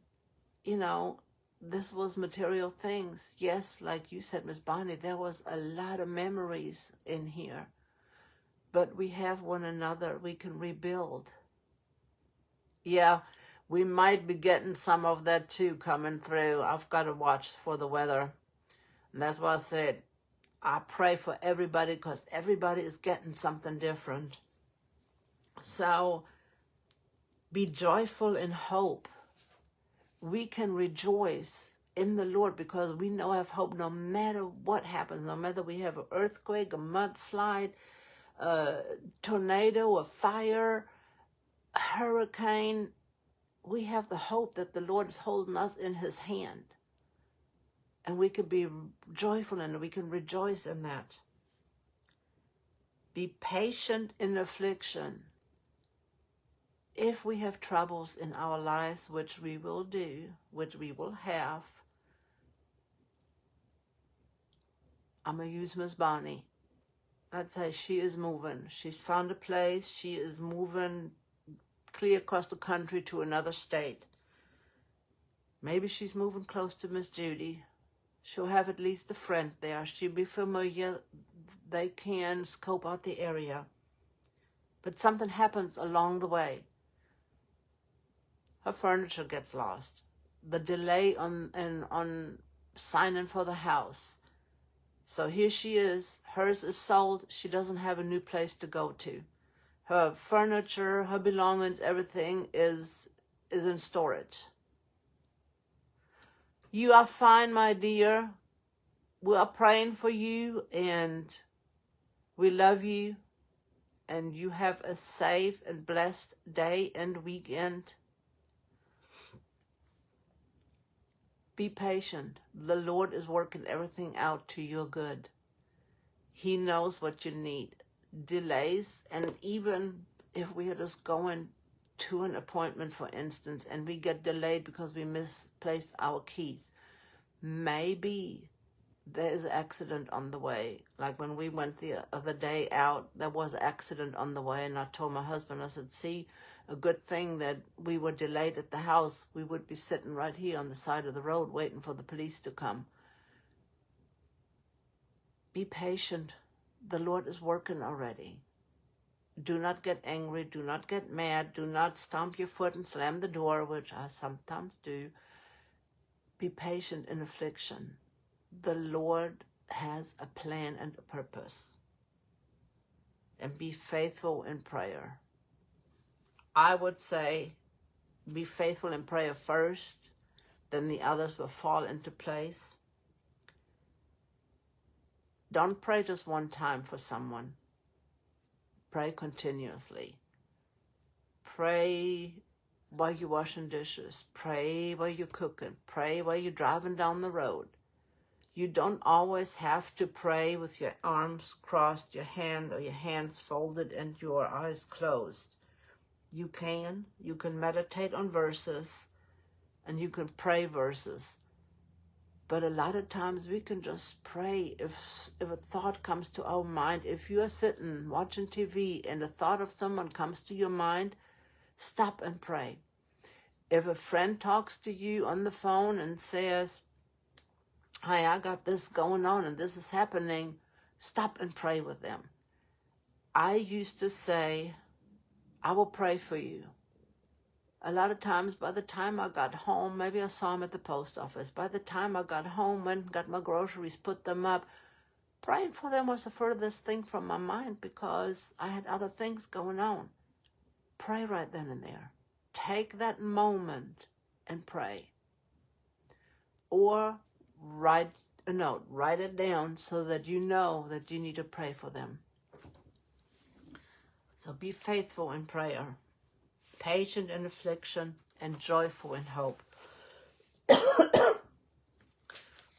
you know, this was material things. Yes, like you said, Miss Bonnie, there was a lot of memories in here. But we have one another. We can rebuild. Yeah, we might be getting some of that too coming through. I've got to watch for the weather. And that's why I said, I pray for everybody because everybody is getting something different. So be joyful in hope. We can rejoice in the Lord because we know I have hope no matter what happens, no matter we have an earthquake, a mudslide, a tornado, a fire, a hurricane. We have the hope that the Lord is holding us in his hand. And we can be joyful and we can rejoice in that. Be patient in affliction. If we have troubles in our lives, which we will do, which we will have, I'm going to use Miss Bonnie. I'd say she is moving. She's found a place. She is moving clear across the country to another state. Maybe she's moving close to Miss Judy. She'll have at least a friend there. She'll be familiar. They can scope out the area. But something happens along the way. Her furniture gets lost. The delay on signing for the house. So here she is. Hers is sold. She doesn't have a new place to go to. Her furniture, her belongings, everything is in storage. You are fine, my dear. We are praying for you and we love you. And you have a safe and blessed day and weekend. Be patient. The Lord is working everything out to your good. He knows what you need. Delays, and even if we are just going to an appointment, for instance, and we get delayed because we misplaced our keys, maybe there is an accident on the way. Like when we went the other day out, there was an accident on the way, and I told my husband, I said, see, a good thing that we were delayed at the house. We would be sitting right here on the side of the road waiting for the police to come. Be patient. The Lord is working already. Do not get angry. Do not get mad. Do not stomp your foot and slam the door, which I sometimes do. Be patient in affliction. The Lord has a plan and a purpose. And be faithful in prayer. I would say be faithful in prayer first, then the others will fall into place. Don't pray just one time for someone. Pray continuously. Pray while you're washing dishes. Pray while you're cooking. Pray while you're driving down the road. You don't always have to pray with your arms crossed, your hands folded and your eyes closed. You can meditate on verses and you can pray verses. But a lot of times we can just pray if a thought comes to our mind. If you are sitting watching TV and a thought of someone comes to your mind, stop and pray. If a friend talks to you on the phone and says, hey, I got this going on and this is happening, stop and pray with them. I used to say, I will pray for you. A lot of times, by the time I got home, maybe I saw him at the post office. By the time I got home, went and got my groceries, put them up, praying for them was the furthest thing from my mind because I had other things going on. Pray right then and there. Take that moment and pray. Or write a note, write it down so that you know that you need to pray for them. So be faithful in prayer, patient in affliction, and joyful in hope.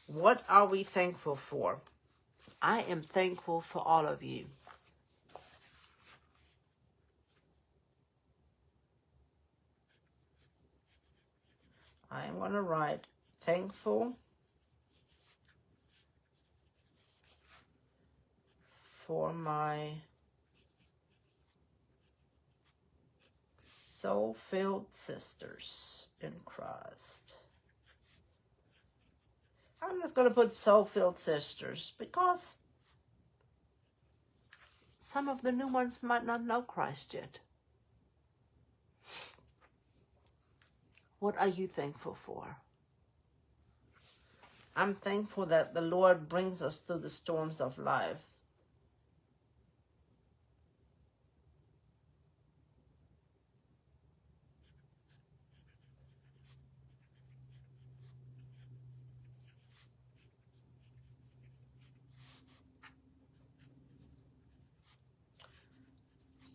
What are we thankful for? I am thankful for all of you. I am going to write thankful for my soul-filled sisters in Christ. I'm just going to put soul-filled sisters because some of the new ones might not know Christ yet. What are you thankful for? I'm thankful that the Lord brings us through the storms of life.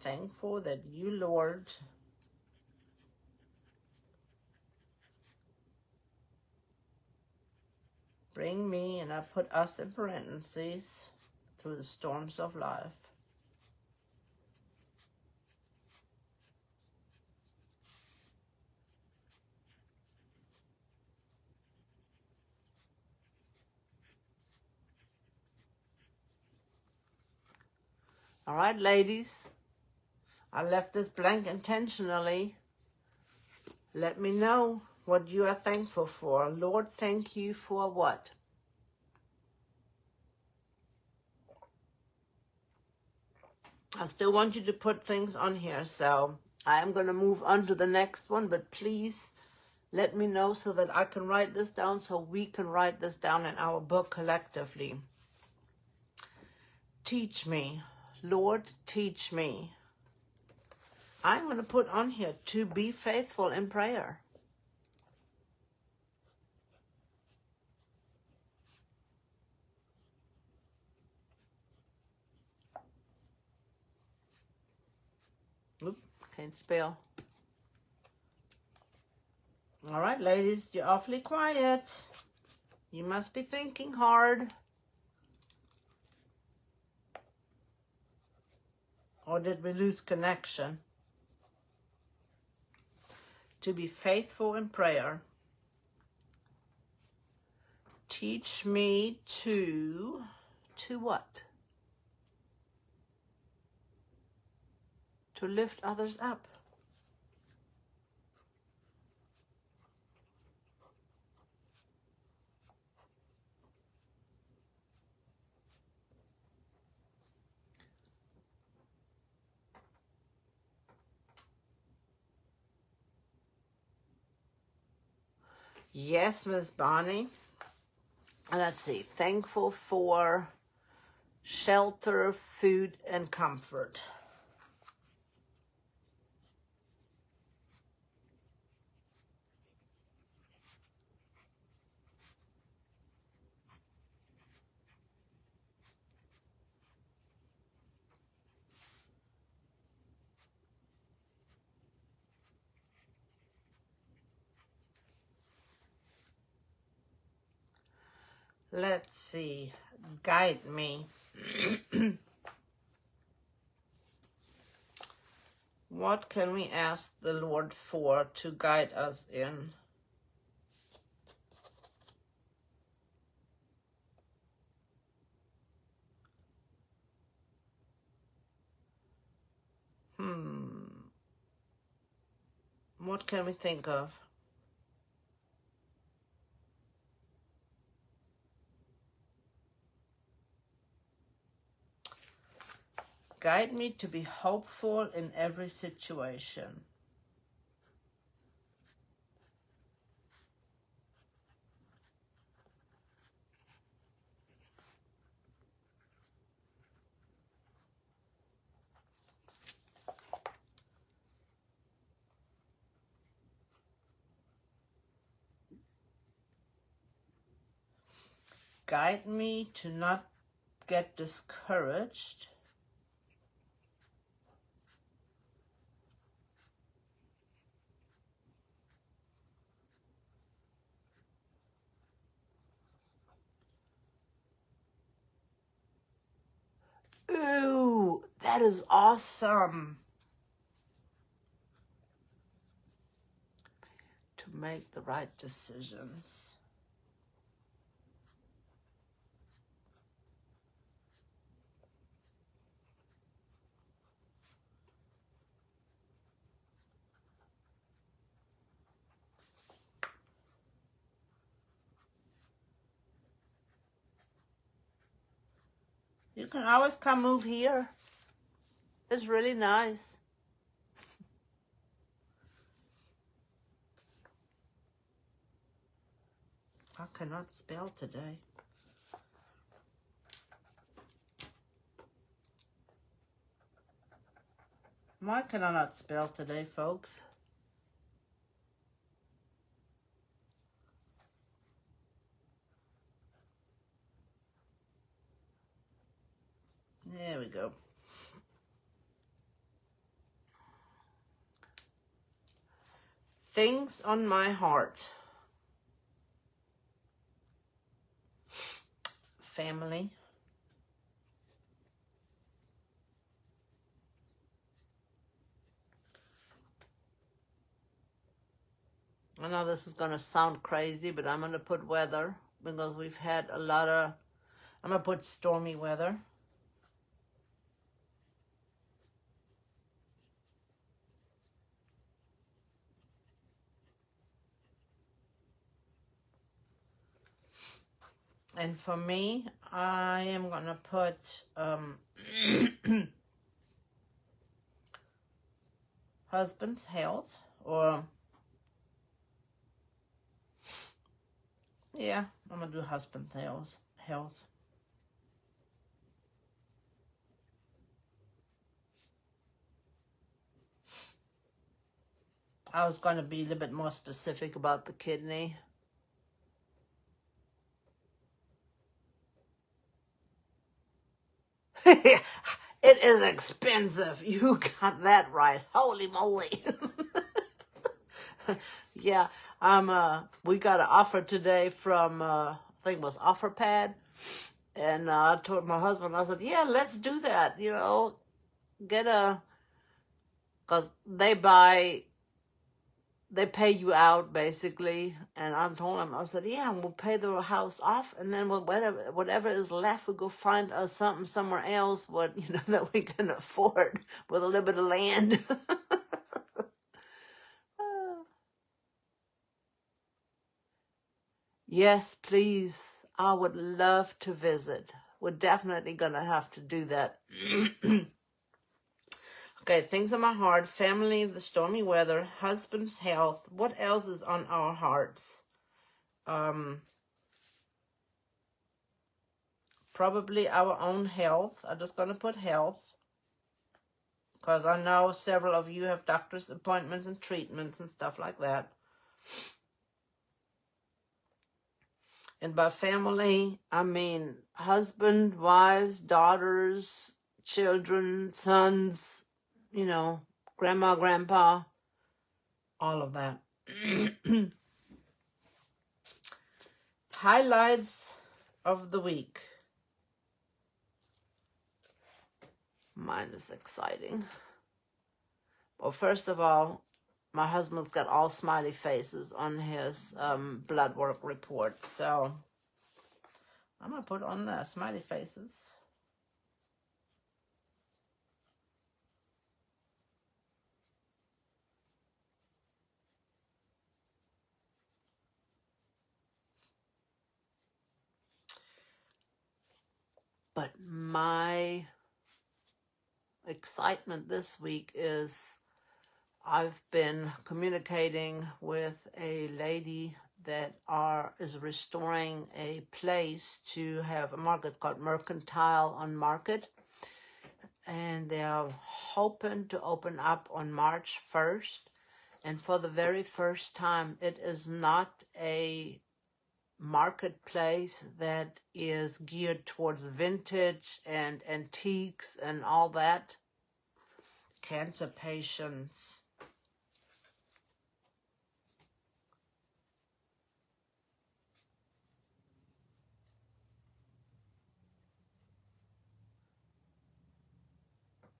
Thankful that you, Lord, bring me, and I put us in parentheses, through the storms of life. All right, ladies, I left this blank intentionally. Let me know what you are thankful for. Lord, thank you for what? I still want you to put things on here, so I am going to move on to the next one, but please let me know so that I can write this down, so we can write this down in our book collectively. Teach me. Lord, teach me. I'm going to put on here to be faithful in prayer. Oop, can't spell. All right, ladies, you're awfully quiet. You must be thinking hard. Or did we lose connection? To be faithful in prayer. Teach me to what? To lift others up. Yes, Miss Bonnie. Let's see. Thankful for shelter, food, and comfort. Let's see. Guide me. What can we ask the Lord for to guide us in? What can we think of? Guide me to be hopeful in every situation. Guide me to not get discouraged. that is awesome. To make the right decisions. You can always come move here. It's really nice. I cannot spell today. Why can I not spell today, folks? There we go. Things on my heart. Family. I know this is going to sound crazy, but I'm going to put weather because we've had a lot of, I'm going to put stormy weather. And for me, I am going to put husband's health, or yeah, I'm going to do husband's health. I was going to be a little bit more specific about the kidney. It is expensive. You got that right. Holy moly. Yeah, we got an offer today from, I think it was OfferPad. And I told my husband, I said, yeah, let's do that. You know, because they pay you out basically. And I told him, I said, yeah, we'll pay the house off, and then whatever is left, we'll go find us something somewhere else, that we can afford with a little bit of land. Yes, please. I would love to visit. We're definitely gonna have to do that. Okay, things on my heart: family, the stormy weather, husband's health. What else is on our hearts? Probably our own health. I'm just going to put health, because I know several of you have doctor's appointments and treatments and stuff like that. And by family, I mean husband, wives, daughters, children, sons, grandma, grandpa, all of that. Highlights of the week. Mine is exciting. Well, first of all, my husband's got all smiley faces on his blood work report. So I'm going to put on the smiley faces. But my excitement this week is I've been communicating with a lady that is restoring a place to have a market called Mercantile on Market. And they're hoping to open up on March 1st. And for the very first time, it is not a marketplace that is geared towards vintage and antiques and all that. Cancer patients.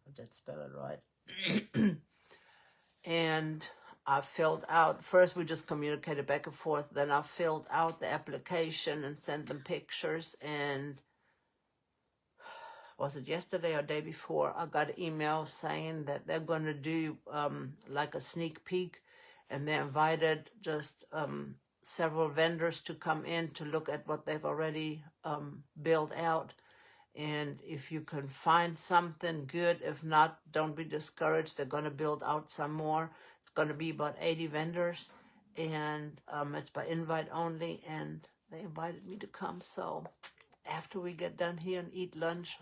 I did spell it right. And I filled out, first we just communicated back and forth, then I filled out the application and sent them pictures, and was it yesterday or day before, I got an email saying that they're going to do like a sneak peek, and they invited just several vendors to come in to look at what they've already built out. And if you can find something good, if not, don't be discouraged. They're going to build out some more. It's going to be about 80 vendors, and it's by invite only, and they invited me to come. So after we get done here and eat lunch,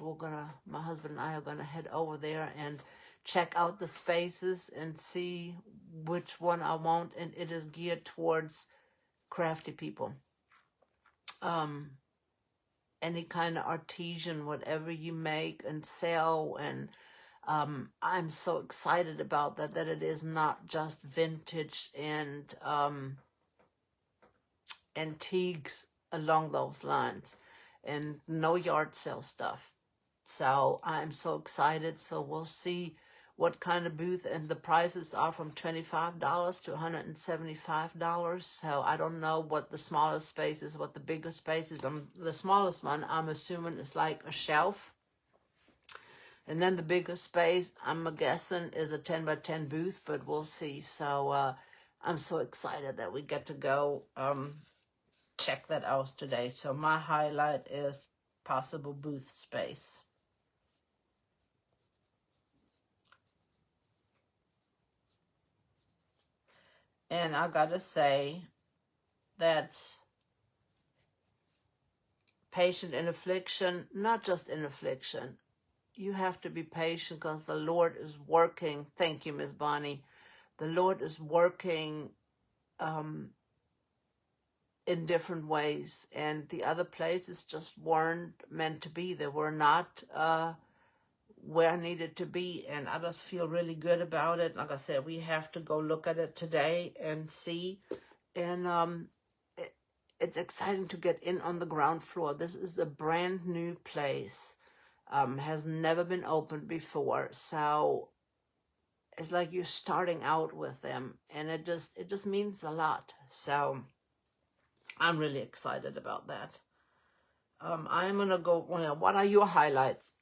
my husband and I are gonna head over there and check out the spaces and see which one I want. And it is geared towards crafty people. Any kind of artisan, whatever you make and sell, and I'm so excited about that it is not just vintage and antiques along those lines, and no yard sale stuff. So I'm so excited. So we'll see what kind of booth, and the prices are from $25 to $175. So I don't know what the smallest space is, what the biggest space is. The smallest one, I'm assuming, is like a shelf. And then the biggest space, I'm guessing, is a 10 by 10 booth, but we'll see. So I'm so excited that we get to go check that out today. So my highlight is possible booth space. And I gotta say that patient in affliction, not just in affliction, you have to be patient because the Lord is working. Thank you, Miss Bonnie. The Lord is working in different ways, and the other places just weren't meant to be. They were not where I needed to be, and I just feel really good about it. Like I said, we have to go look at it today and see, and it's exciting to get in on the ground floor. This is a brand new place, has never been opened before, so it's like you're starting out with them, and it just means a lot. So I'm really excited about that. I'm gonna go. Well, what are your highlights?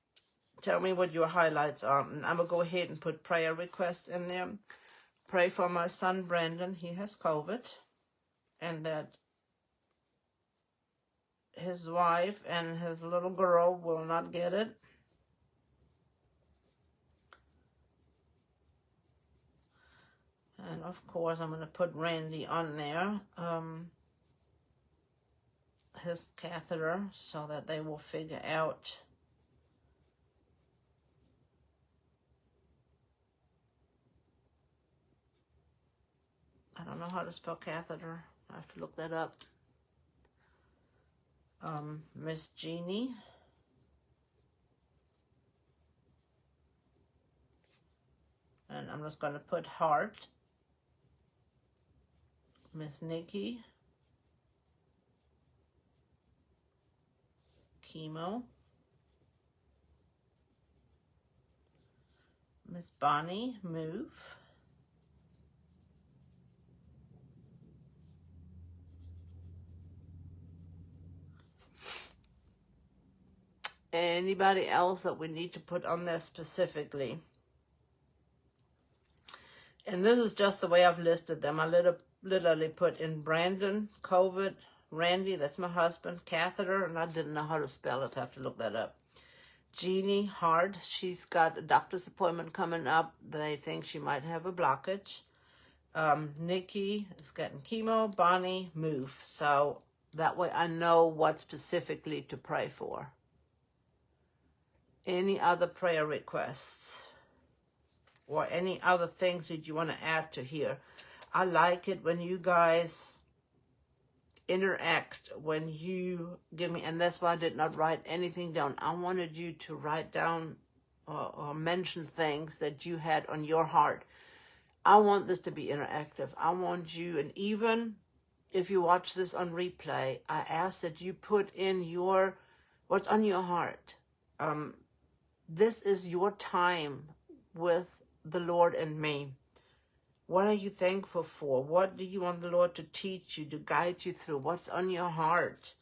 Tell me what your highlights are. And I'm going to go ahead and put prayer requests in there. Pray for my son, Brandon. He has COVID. And that his wife and his little girl will not get it. And of course, I'm going to put Randy on there. His catheter, so that they will figure out I don't know how to spell catheter. I have to look that up. Miss Jeannie. And I'm just going to put heart. Miss Nikki. Chemo. Miss Bonnie, move. Anybody else that we need to put on there specifically? And this is just the way I've listed them. I literally put in Brandon, COVID, Randy, that's my husband, catheter, and I didn't know how to spell it, so I have to look that up. Jeannie, hard. She's got a doctor's appointment coming up. They think she might have a blockage. Nikki is getting chemo. Bonnie, move. So that way I know what specifically to pray for. Any other prayer requests? Or any other things that you want to add to here? I like it when you guys interact, when you give me, and that's why I did not write anything down. I wanted you to write down or mention things that you had on your heart. I want this to be interactive. I want you, and even if you watch this on replay, I ask that you put in what's on your heart. This is your time with the Lord and me. What are you thankful for? What do you want the Lord to teach you, to guide you through? What's on your heart?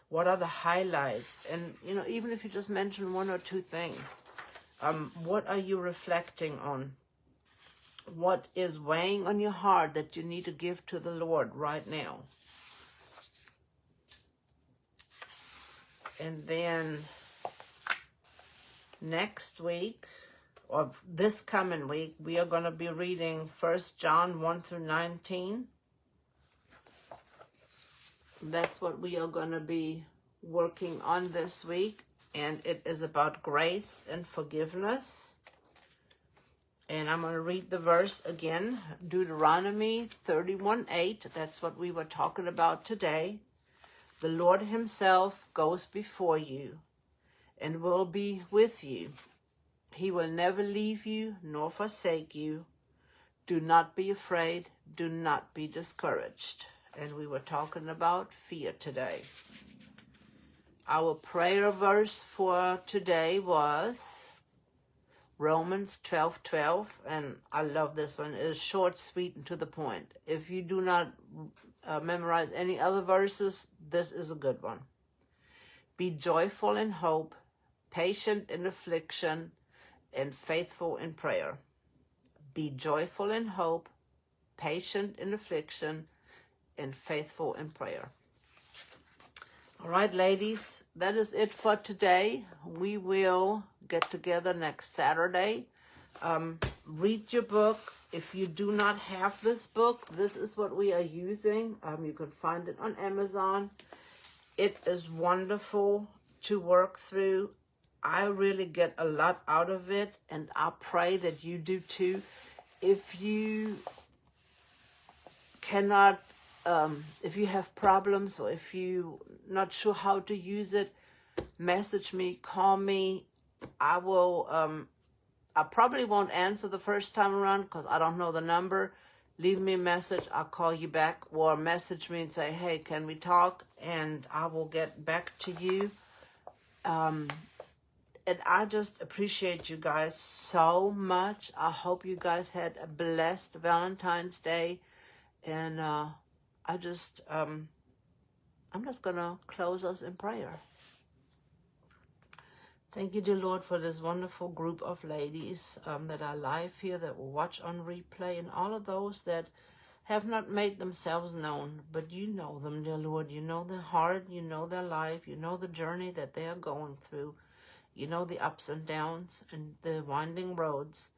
What are the highlights? And, you know, even if you just mention one or two things, what are you reflecting on? What is weighing on your heart that you need to give to the Lord right now? And then next week, or this coming week, we are going to be reading 1 John 1 through 19. That's what we are going to be working on this week. And it is about grace and forgiveness. And I'm going to read the verse again. Deuteronomy 31:8. That's what we were talking about today. The Lord himself goes before you and will be with you. He will never leave you nor forsake you. Do not be afraid. Do not be discouraged. And we were talking about fear today. Our prayer verse for today was Romans 12:12, and I love this one. It is short, sweet, and to the point. If you do not memorize any other verses, this is a good one. Be joyful in hope, patient in affliction, and faithful in prayer. Be joyful in hope, patient in affliction, and faithful in prayer. All right, ladies, that is it for today. We will get together next Saturday. Read your book. If you do not have this book, this is what we are using. You can find it on Amazon. It is wonderful to work through. I really get a lot out of it, and I pray that you do too. If you cannot, if you have problems, or if you're not sure how to use it, message me, call me. I will, I probably won't answer the first time around because I don't know the number. Leave me a message. I'll call you back, or message me and say, hey, can we talk? And I will get back to you. And I just appreciate you guys so much. I hope you guys had a blessed Valentine's Day. And I'm just going to close us in prayer. Thank you, dear Lord, for this wonderful group of ladies that are live here, that will watch on replay, and all of those that have not made themselves known, but you know them, dear Lord. You know their heart, you know their life, you know the journey that they are going through. You know the ups and downs and the winding roads.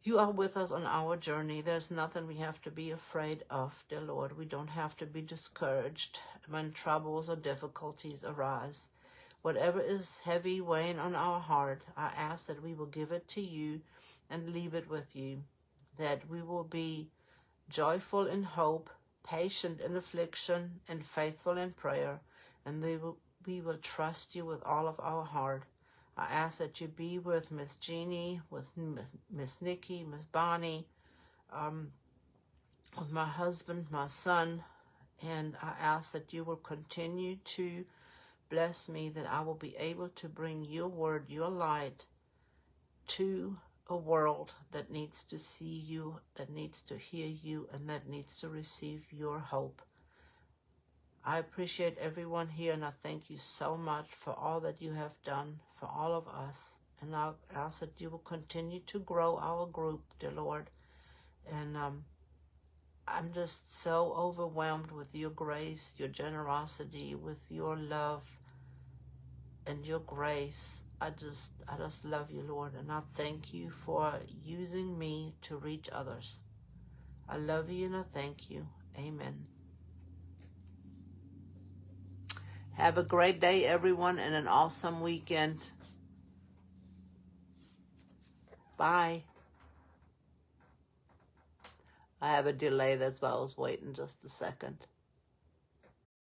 You are with us on our journey. There's nothing we have to be afraid of, dear Lord. We don't have to be discouraged when troubles or difficulties arise. Whatever is heavy weighing on our heart, I ask that we will give it to you and leave it with you, that we will be joyful in hope, patient in affliction, and faithful in prayer, and we will trust you with all of our heart. I ask that you be with Miss Jeannie, with Miss Nikki, Miss Bonnie, with my husband, my son, and I ask that you will continue to bless me, that I will be able to bring your word, your light, to a world that needs to see you, that needs to hear you, and that needs to receive your hope. I appreciate everyone here, and I thank you so much for all that you have done for all of us. And I ask that you will continue to grow our group, dear Lord. And I'm just so overwhelmed with your grace, your generosity, with your love and your grace. I just love you, Lord, and I thank you for using me to reach others. I love you and I thank you. Amen. Have a great day, everyone, and an awesome weekend. Bye. I have a delay, that's why I was waiting just a second.